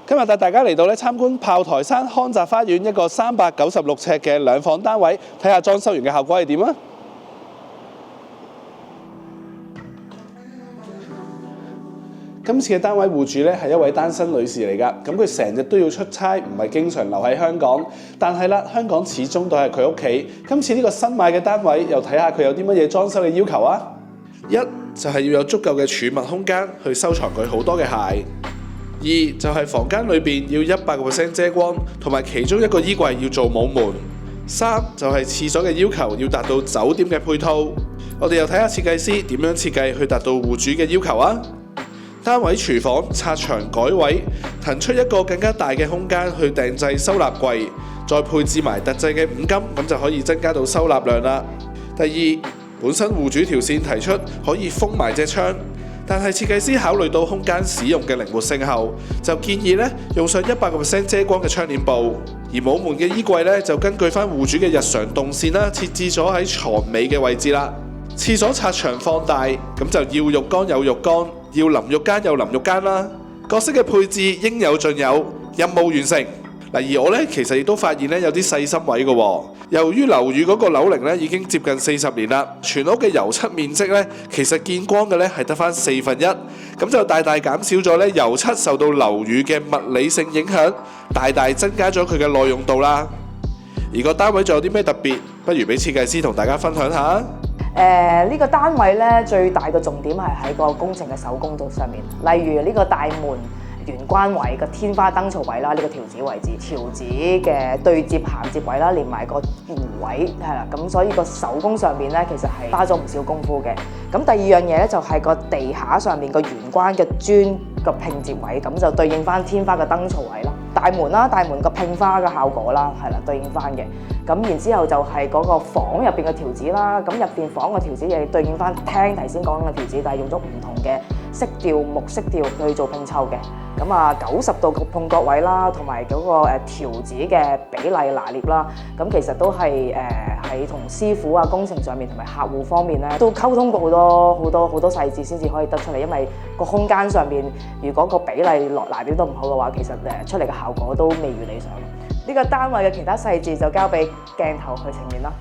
今日帶大家嚟到參觀炮台山康澤花園一個396尺嘅兩房單位，睇下裝修完嘅效果係點啊！今次嘅單位戶主咧係一位單身女士嚟㗎，咁佢成日都要出差，唔係經常留喺香港。但係啦，香港始終都係佢屋企。今次呢個新買嘅單位，又睇下佢有啲乜嘢裝修嘅要求啊！一就係要有足夠嘅儲物空間去收藏佢好多嘅鞋。二就係房間裏邊要100%遮光，同埋其中一個衣櫃要做冇門。三就係廁所嘅要求要達到酒店嘅配套。我哋又睇下設計師點樣設計去達到戶主嘅要求啊！單位廚房拆牆改位，騰出一個更加大嘅空間去訂製收納櫃，再配置埋特製嘅五金，咁就可以增加到收納量啦。第二，本身戶主條線提出可以封埋隻窗，但係設計師考慮到空間使用嘅靈活性後，就建議用上100%遮光嘅窗簾布，而冇門嘅衣櫃就根據翻戶主嘅日常動線啦，設置咗喺床尾嘅位置啦。廁所拆牆放大，咁就要浴缸有浴缸，要淋浴間有淋浴間啦。各式嘅配置應有盡有，任務完成。而我其實亦都發現有啲細心位嘅喎。由於樓宇嗰個樓齡已經接近40年啦，全屋嘅油漆面積其實見光嘅係得翻1/4，咁就大大減少咗油漆受到樓宇嘅物理性影響，大大增加咗佢嘅耐用度啦。而個單位仲有啲咩特別？不如俾設計師同大家分享下。呢個單位最大嘅重點係喺個工程嘅手工度上面，例如呢個大門玄關位個天花燈槽位啦，呢個條子位置、條子嘅對接銜接位啦，連埋個弧位係啦，咁所以個手工上面其實係花咗唔少功夫嘅。咁第二樣嘢就係個地下上面個玄關嘅磚個拼接位，咁就對應翻天花嘅燈槽位啦。大門啦，大門個拼花嘅效果啦，係啦，對應翻嘅。咁然之後就係嗰個房入邊嘅條子啦，咁入邊房嘅條子亦對應翻廳頭先講嘅條子，但係用咗唔同嘅色調木色調去做拼湊嘅。咁啊90度嘅碰角位啦，同埋嗰個條子嘅比例拿捏啦，咁其實都係喺同師傅啊工程上面同埋客戶方面都溝通過好多細節先至可以得出嚟，因為個空間上面如果個比例拿捏都唔好嘅話，其實出嚟嘅效果都未如理想。呢個單位嘅其他細節就交俾鏡頭去呈現啦。